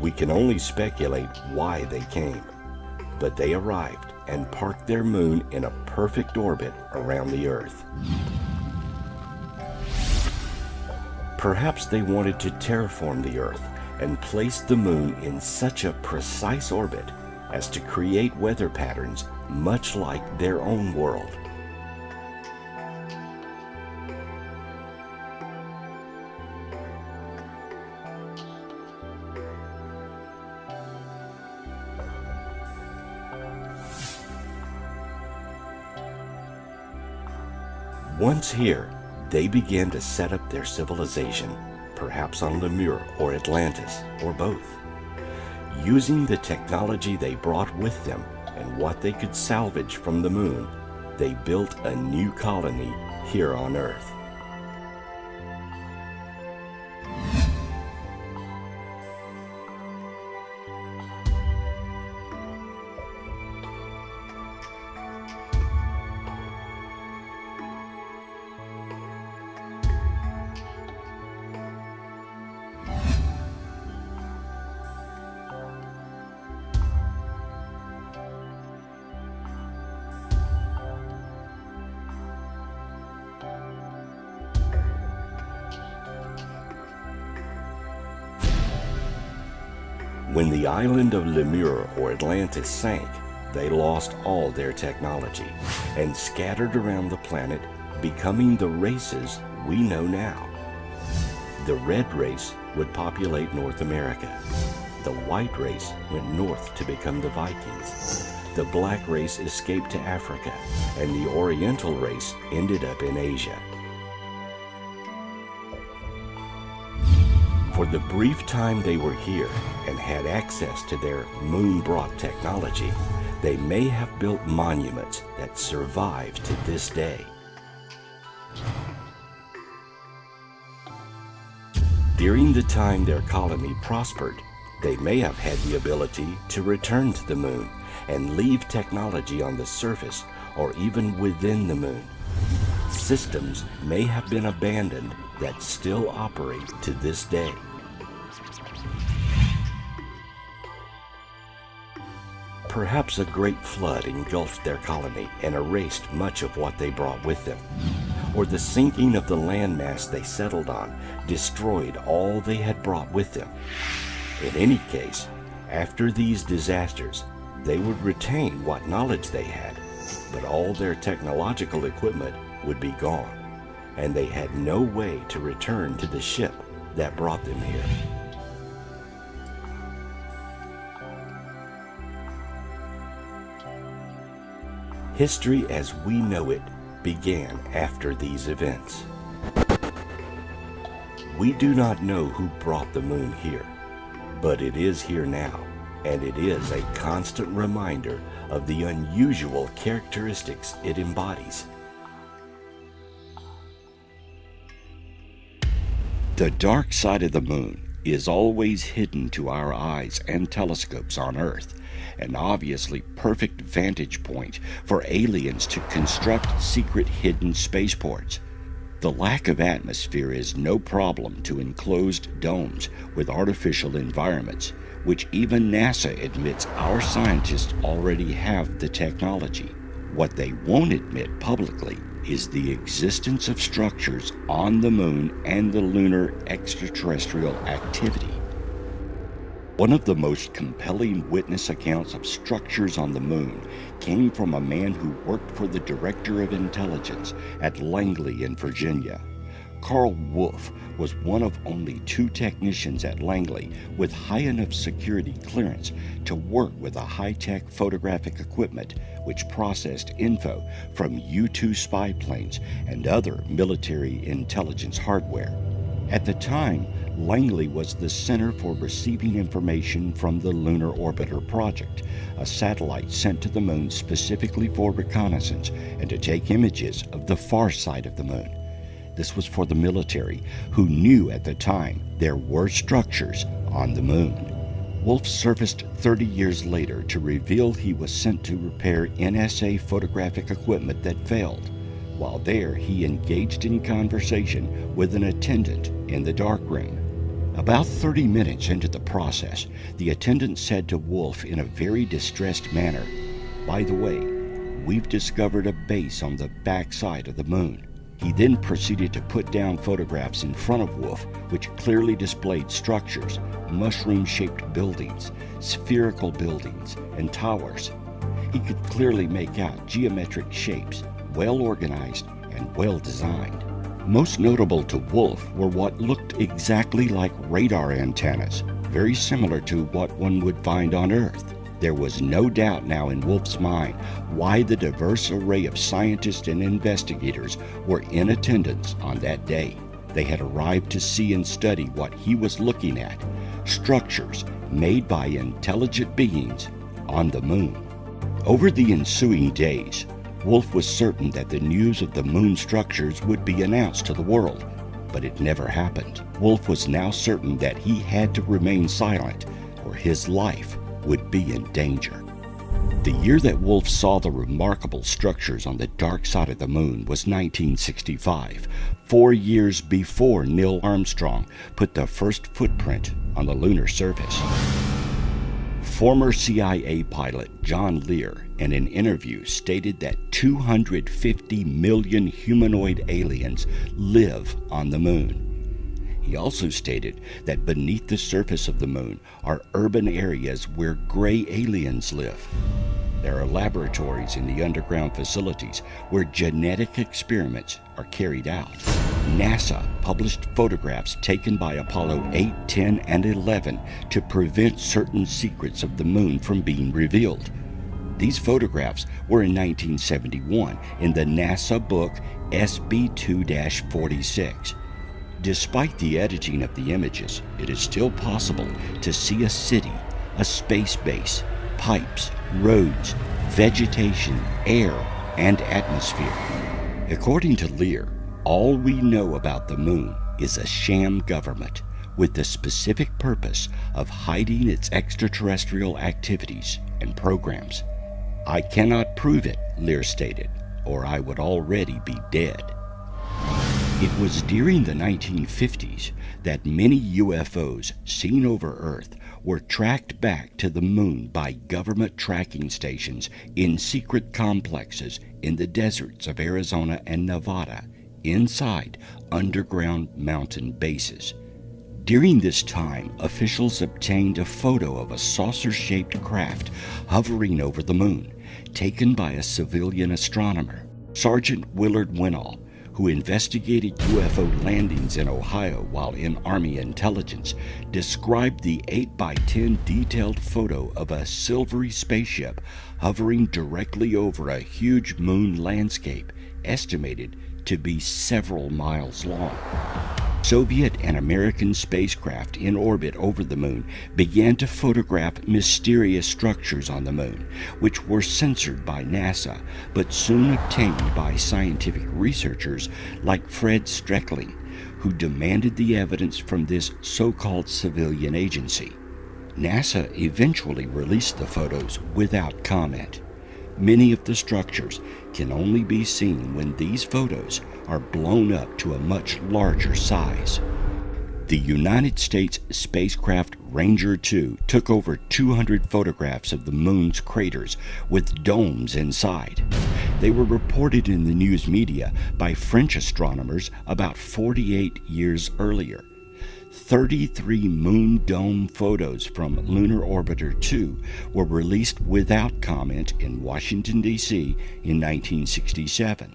We can only speculate why they came, but they arrived and parked their moon in a perfect orbit around the Earth. Perhaps they wanted to terraform the Earth and place the moon in such a precise orbit as to create weather patterns much like their own world. Once here, they began to set up their civilization, perhaps on Lemur or Atlantis, or both. Using the technology they brought with them and what they could salvage from the moon, they built a new colony here on Earth. When the island of Lemur or Atlantis sank, they lost all their technology and scattered around the planet, becoming the races we know now. The red race would populate North America. The white race went north to become the Vikings. The black race escaped to Africa, and the Oriental race ended up in Asia. For the brief time they were here and had access to their moon-brought technology, they may have built monuments that survive to this day. During the time their colony prospered, they may have had the ability to return to the moon and leave technology on the surface or even within the moon. Systems may have been abandoned that still operate to this day. Perhaps a great flood engulfed their colony and erased much of what they brought with them. Or the sinking of the landmass they settled on destroyed all they had brought with them. In any case, after these disasters, they would retain what knowledge they had, but all their technological equipment would be gone, and they had no way to return to the ship that brought them here. History as we know it began after these events. We do not know who brought the moon here, but it is here now, and it is a constant reminder of the unusual characteristics it embodies. The dark side of the moon is always hidden to our eyes and telescopes on Earth, an obviously perfect vantage point for aliens to construct secret hidden spaceports. The lack of atmosphere is no problem to enclosed domes with artificial environments, which even NASA admits our scientists already have the technology. What they won't admit publicly is the existence of structures on the moon and the lunar extraterrestrial activity. One of the most compelling witness accounts of structures on the moon came from a man who worked for the Director of Intelligence at Langley in Virginia. Carl Wolf was one of only 2 technicians at Langley with high enough security clearance to work with a high-tech photographic equipment which processed info from U-2 spy planes and other military intelligence hardware. At the time, Langley was the center for receiving information from the Lunar Orbiter Project, a satellite sent to the moon specifically for reconnaissance and to take images of the far side of the moon. This was for the military, who knew at the time there were structures on the moon. Wolf surfaced 30 years later to reveal he was sent to repair NSA photographic equipment that failed. While there, he engaged in conversation with an attendant in the darkroom. About 30 minutes into the process, the attendant said to Wolf in a very distressed manner, "By the way, we've discovered a base on the backside of the moon." He then proceeded to put down photographs in front of Wolf, which clearly displayed structures, mushroom-shaped buildings, spherical buildings, and towers. He could clearly make out geometric shapes, well organized and well designed. Most notable to Wolf were what looked exactly like radar antennas, very similar to what one would find on Earth. There was no doubt now in Wolf's mind why the diverse array of scientists and investigators were in attendance on that day. They had arrived to see and study what he was looking at, structures made by intelligent beings on the moon. Over the ensuing days, Wolf was certain that the news of the moon structures would be announced to the world, but it never happened. Wolf was now certain that he had to remain silent or his life would be in danger. The year that Wolf saw the remarkable structures on the dark side of the moon was 1965, 4 years before Neil Armstrong put the first footprint on the lunar surface. Former CIA pilot John Lear, in an interview, stated that 250 million humanoid aliens live on the moon. He also stated that beneath the surface of the moon are urban areas where gray aliens live. There are laboratories in the underground facilities where genetic experiments are carried out. NASA published photographs taken by Apollo 8, 10, and 11 to prevent certain secrets of the moon from being revealed. These photographs were in 1971 in the NASA book SB2-46. Despite the editing of the images, it is still possible to see a city, a space base, pipes, roads, vegetation, air, and atmosphere. According to Lear, all we know about the moon is a sham government with the specific purpose of hiding its extraterrestrial activities and programs. "I cannot prove it," Lear stated, "or I would already be dead." It was during the 1950s that many UFOs seen over Earth were tracked back to the moon by government tracking stations in secret complexes in the deserts of Arizona and Nevada, inside underground mountain bases. During this time, officials obtained a photo of a saucer-shaped craft hovering over the moon, taken by a civilian astronomer. Sergeant Willard Winall, who investigated UFO landings in Ohio while in Army intelligence, described the 8x10 detailed photo of a silvery spaceship hovering directly over a huge moon landscape, estimated to be several miles long. Soviet and American spacecraft in orbit over the moon began to photograph mysterious structures on the moon, which were censored by NASA, but soon obtained by scientific researchers like Fred Streckling, who demanded the evidence from this so-called civilian agency. NASA eventually released the photos without comment. Many of the structures can only be seen when these photos are blown up to a much larger size. The United States spacecraft Ranger 2 took over 200 photographs of the moon's craters with domes inside. They were reported in the news media by French astronomers about 48 years earlier. 33 moon dome photos from Lunar Orbiter 2 were released without comment in Washington, D.C. in 1967.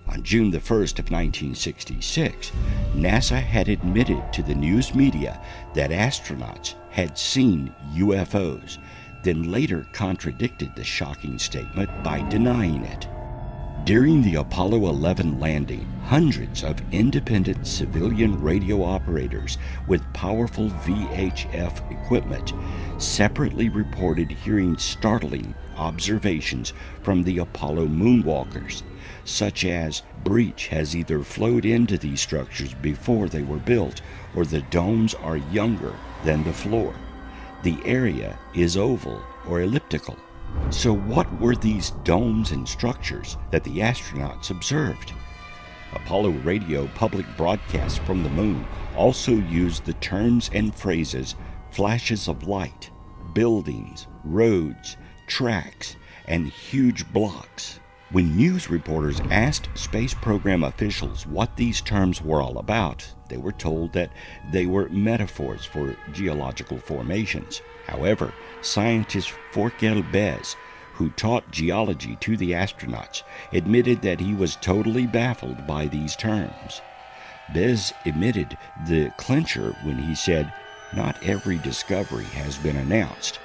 On June the 1st of 1966, NASA had admitted to the news media that astronauts had seen UFOs, then later contradicted the shocking statement by denying it. During the Apollo 11 landing, hundreds of independent civilian radio operators with powerful VHF equipment separately reported hearing startling observations from the Apollo moonwalkers, such as breach has either flowed into these structures before they were built, or the domes are younger than the floor. The area is oval or elliptical. So what were these domes and structures that the astronauts observed? Apollo radio public broadcasts from the moon also used the terms and phrases flashes of light, buildings, roads, tracks, and huge blocks. When news reporters asked space program officials what these terms were all about, they were told that they were metaphors for geological formations. However, scientist Forkel Bez, who taught geology to the astronauts, admitted that he was totally baffled by these terms. Bez admitted the clincher when he said, "Not every discovery has been announced."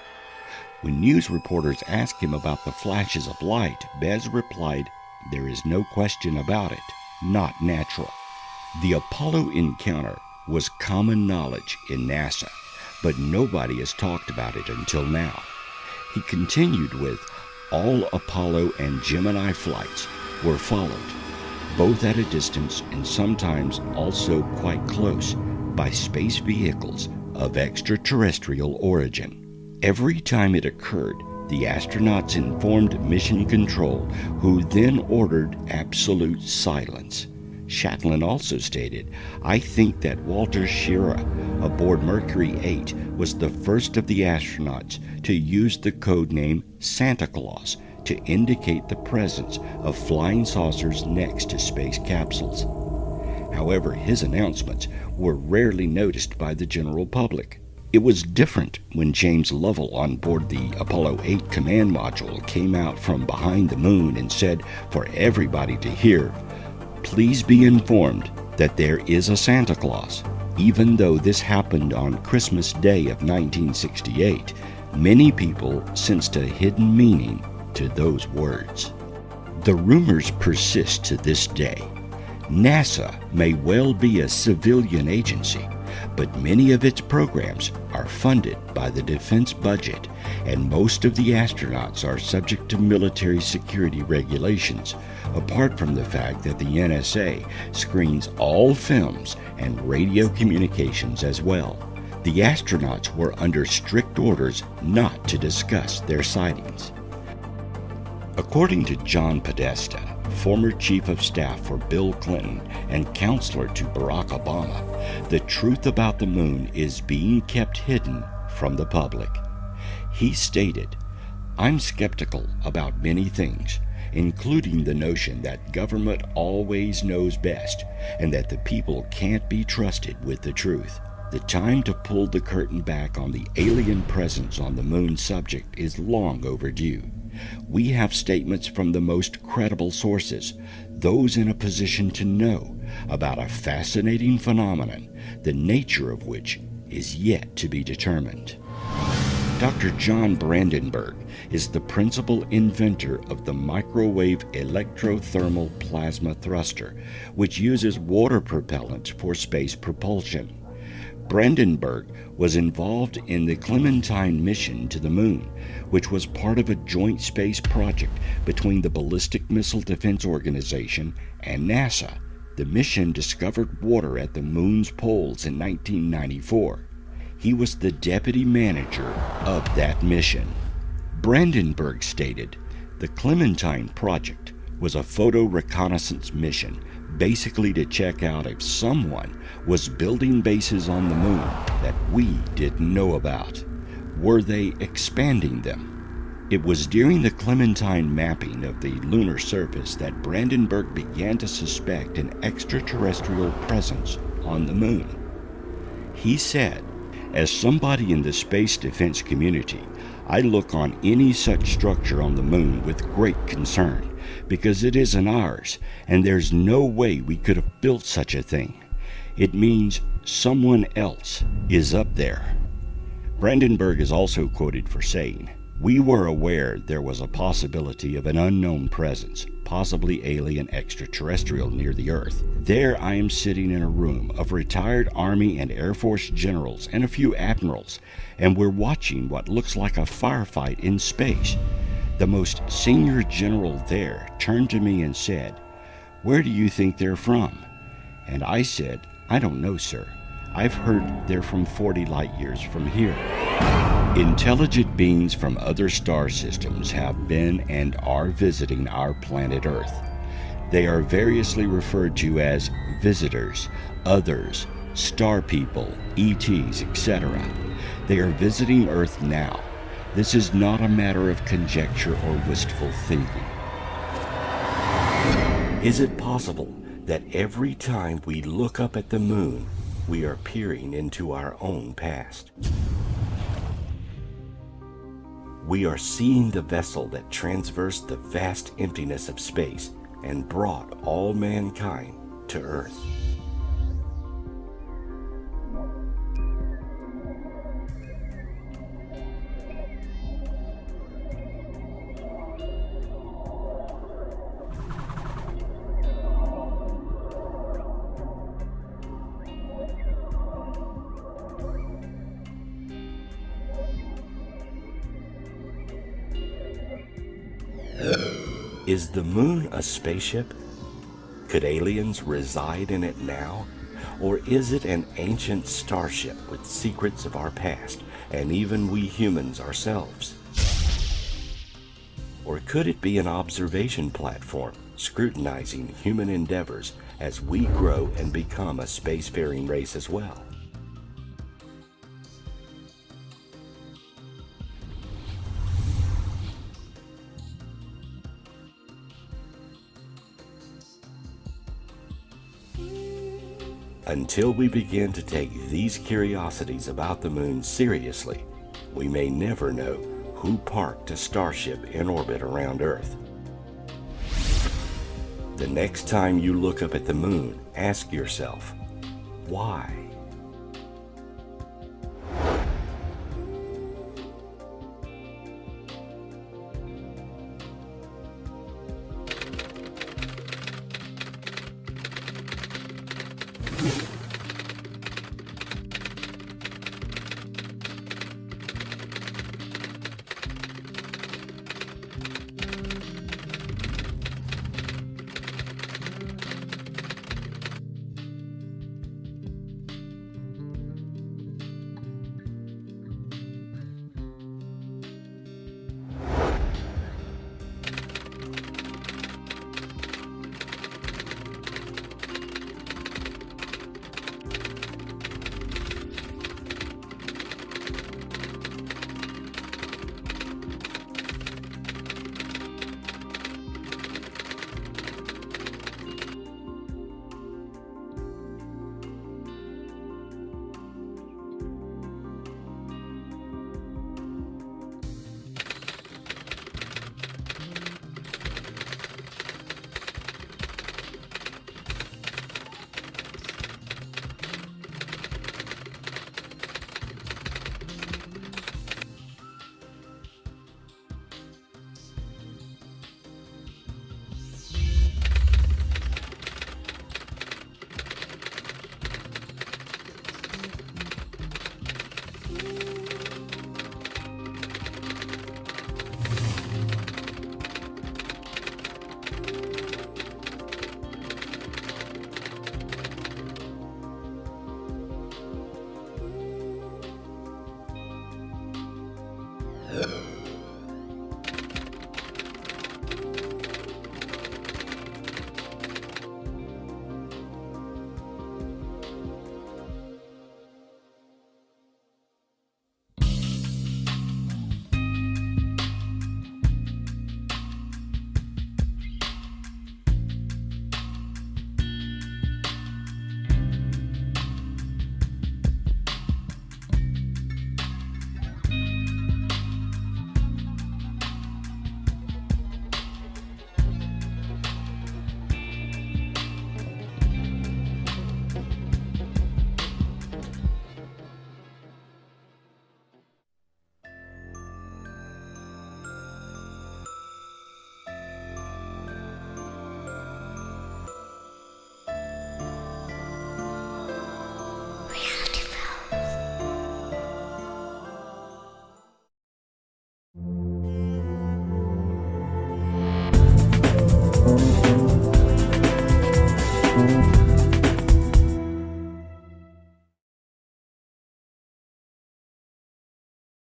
When news reporters asked him about the flashes of light, Bez replied, "There is no question about it, not natural." The Apollo encounter was common knowledge in NASA, but nobody has talked about it until now. He continued with, all Apollo and Gemini flights were followed, both at a distance and sometimes also quite close, by space vehicles of extraterrestrial origin. Every time it occurred, the astronauts informed Mission Control, who then ordered absolute silence. Shatland also stated, "I think that Walter Schirra aboard Mercury 8 was the first of the astronauts to use the code name Santa Claus to indicate the presence of flying saucers next to space capsules." However, his announcements were rarely noticed by the general public. It was different when James Lovell on board the Apollo 8 command module came out from behind the moon and said for everybody to hear, "Please be informed that there is a Santa Claus." Even though this happened on Christmas Day of 1968, many people sensed a hidden meaning to those words. The rumors persist to this day. NASA may well be a civilian agency, but many of its programs are funded by the defense budget, and most of the astronauts are subject to military security regulations, apart from the fact that the NSA screens all films and radio communications as well. The astronauts were under strict orders not to discuss their sightings. According to John Podesta, former chief of staff for Bill Clinton and counselor to Barack Obama, the truth about the moon is being kept hidden from the public. He stated, "I'm skeptical about many things, including the notion that government always knows best and that the people can't be trusted with the truth. The time to pull the curtain back on the alien presence on the moon subject is long overdue. We have statements from the most credible sources, those in a position to know about a fascinating phenomenon, the nature of which is yet to be determined." Dr. John Brandenburg is the principal inventor of the microwave electrothermal plasma thruster, which uses water propellant for space propulsion. Brandenburg was involved in the Clementine mission to the moon, which was part of a joint space project between the Ballistic Missile Defense Organization and NASA. The mission discovered water at the moon's poles in 1994. He was the deputy manager of that mission. Brandenburg stated, "The Clementine project was a photo reconnaissance mission, basically to check out if someone was building bases on the moon that we didn't know about. Were they expanding them?" It was during the Clementine mapping of the lunar surface that Brandenburg began to suspect an extraterrestrial presence on the moon. He said, "As somebody in the space defense community, I look on any such structure on the moon with great concern, because it isn't ours, and there's no way we could have built such a thing. It means someone else is up there." Brandenburg is also quoted for saying, "We were aware there was a possibility of an unknown presence, possibly alien extraterrestrial near the Earth. There I am sitting in a room of retired Army and Air Force generals and a few admirals, and we're watching what looks like a firefight in space. The most senior general there turned to me and said, 'Where do you think they're from?' And I said, 'I don't know, sir. I've heard they're from 40 light years from here.'" Intelligent beings from other star systems have been and are visiting our planet Earth. They are variously referred to as visitors, others, star people, ETs, etc. They are visiting Earth now. This is not a matter of conjecture or wistful thinking. Is it possible that every time we look up at the moon, we are peering into our own past? We are seeing the vessel that traversed the vast emptiness of space and brought all mankind to Earth. Is the moon a spaceship? Could aliens reside in it now? Or is it an ancient starship with secrets of our past and even we humans ourselves? Or could it be an observation platform scrutinizing human endeavors as we grow and become a spacefaring race as well? Until we begin to take these curiosities about the moon seriously, we may never know who parked a starship in orbit around Earth. The next time you look up at the moon, ask yourself, why?